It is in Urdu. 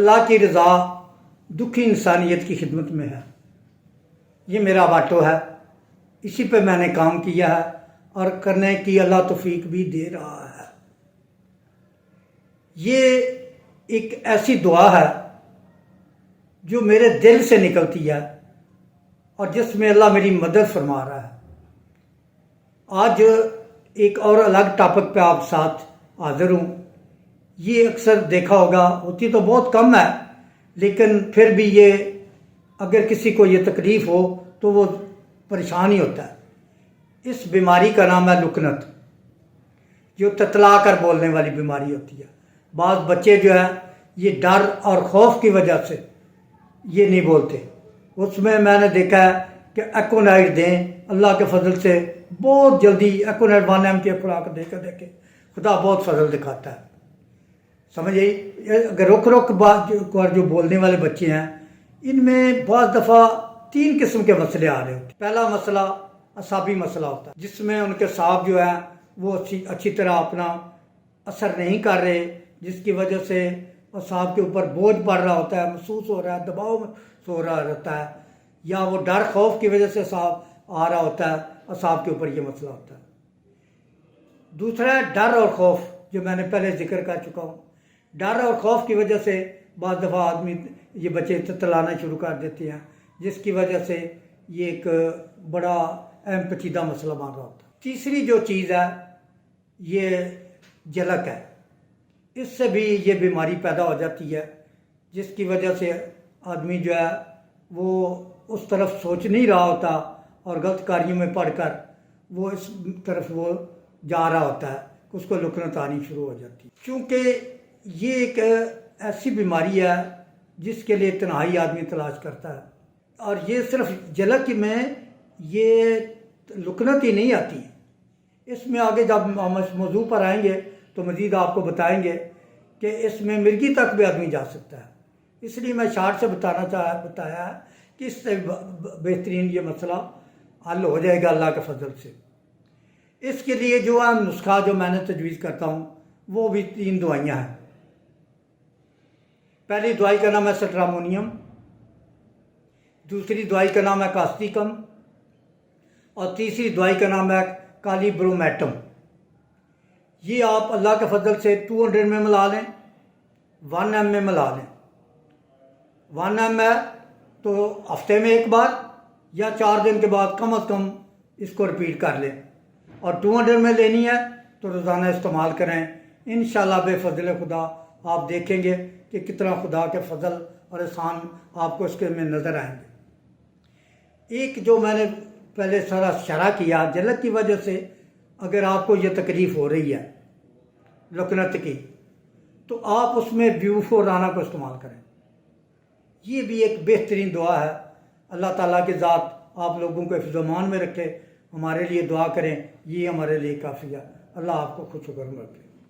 اللہ کی رضا دکھی انسانیت کی خدمت میں ہے، یہ میرا واٹو ہے، اسی پہ میں نے کام کیا ہے اور کرنے کی اللہ توفیق بھی دے رہا ہے۔ یہ ایک ایسی دعا ہے جو میرے دل سے نکلتی ہے اور جس میں اللہ میری مدد فرما رہا ہے۔ آج ایک اور الگ ٹاپک پہ آپ ساتھ حاضر ہوں۔ یہ اکثر دیکھا ہوگا، ہوتی تو بہت کم ہے، لیکن پھر بھی یہ اگر کسی کو یہ تکلیف ہو تو وہ پریشان ہی ہوتا ہے۔ اس بیماری کا نام ہے لکنت، جو تتلا کر بولنے والی بیماری ہوتی ہے۔ بعض بچے جو ہے یہ ڈر اور خوف کی وجہ سے یہ نہیں بولتے۔ اس میں نے دیکھا ہے کہ ایکونائٹ دیں، اللہ کے فضل سے بہت جلدی ایکونائٹ 1 کی خوراک دے کے خدا بہت فضل دکھاتا ہے۔ سمجھے؟ اگر رک بات جو بولنے والے بچے ہیں، ان میں بعض دفعہ 3 قسم کے مسئلے آ رہے ہوتے ہیں۔ پہلا مسئلہ اعصابی مسئلہ ہوتا ہے، جس میں ان کے اعصاب جو ہے وہ اچھی طرح اپنا اثر نہیں کر رہے، جس کی وجہ سے اعصاب کے اوپر بوجھ پڑ رہا ہوتا ہے، محسوس ہو رہا ہے، دباؤ محسوس ہو رہا ہوتا ہے، یا وہ ڈر خوف کی وجہ سے اعصاب آ رہا ہوتا ہے، اعصاب کے اوپر یہ مسئلہ ہوتا ہے۔ دوسرا ہے ڈر اور خوف، جو میں نے پہلے ذکر کر چکا ہوں۔ ڈر اور خوف کی وجہ سے بعض دفعہ آدمی یہ بچے تتلانا شروع کر دیتے ہیں، جس کی وجہ سے یہ ایک بڑا اہم پیچیدہ مسئلہ بن رہا ہوتا ہے۔ تیسری جو چیز ہے یہ جلک ہے، اس سے بھی یہ بیماری پیدا ہو جاتی ہے، جس کی وجہ سے آدمی جو ہے وہ اس طرف سوچ نہیں رہا ہوتا اور غلط کاریوں میں پڑھ کر وہ اس طرف وہ جا رہا ہوتا ہے، اس کو لکنت آنی شروع ہو جاتی ہے۔ چونکہ یہ ایک ایسی بیماری ہے جس کے لیے تنہائی آدمی تلاش کرتا ہے، اور یہ صرف جلک میں یہ لکنت ہی نہیں آتی، اس میں آگے جب ہم اس موضوع پر آئیں گے تو مزید آپ کو بتائیں گے کہ اس میں مرگی تک بھی آدمی جا سکتا ہے۔ اس لیے میں شارٹ سے بتایا ہے کہ اس سے بہترین یہ مسئلہ حل ہو جائے گا اللہ کے فضل سے۔ اس کے لیے جو نسخہ جو میں نے تجویز کرتا ہوں وہ بھی 3 دوائیاں ہیں۔ پہلی دوائی کا نام ہے سٹرامونیم، دوسری دوائی کا نام ہے کاسٹیکم، اور تیسری دوائی کا نام ہے کالی برومیٹم۔ یہ آپ اللہ کے فضل سے 200 میں ملا لیں، 1 ایم میں ملا لیں۔ 1 ایم ہے تو ہفتے میں ایک بار یا 4 دن کے بعد کم از کم اس کو رپیٹ کر لیں، اور 200 میں لینی ہے تو روزانہ استعمال کریں۔ انشاءاللہ بے فضل خدا آپ دیکھیں گے کہ کتنا خدا کے فضل اور احسان آپ کو اس کے میں نظر آئیں گے۔ ایک جو میں نے پہلے سارا شرح کیا، جلک کی وجہ سے اگر آپ کو یہ تکلیف ہو رہی ہے لکنت کی، تو آپ اس میں بیوفورانا کو استعمال کریں۔ یہ بھی ایک بہترین دعا ہے۔ اللہ تعالیٰ کی ذات آپ لوگوں کو حفظ و امان میں رکھے، ہمارے لیے دعا کریں، یہ ہمارے لیے کافی ہے۔ اللہ آپ کو خوش و خرم رکھے۔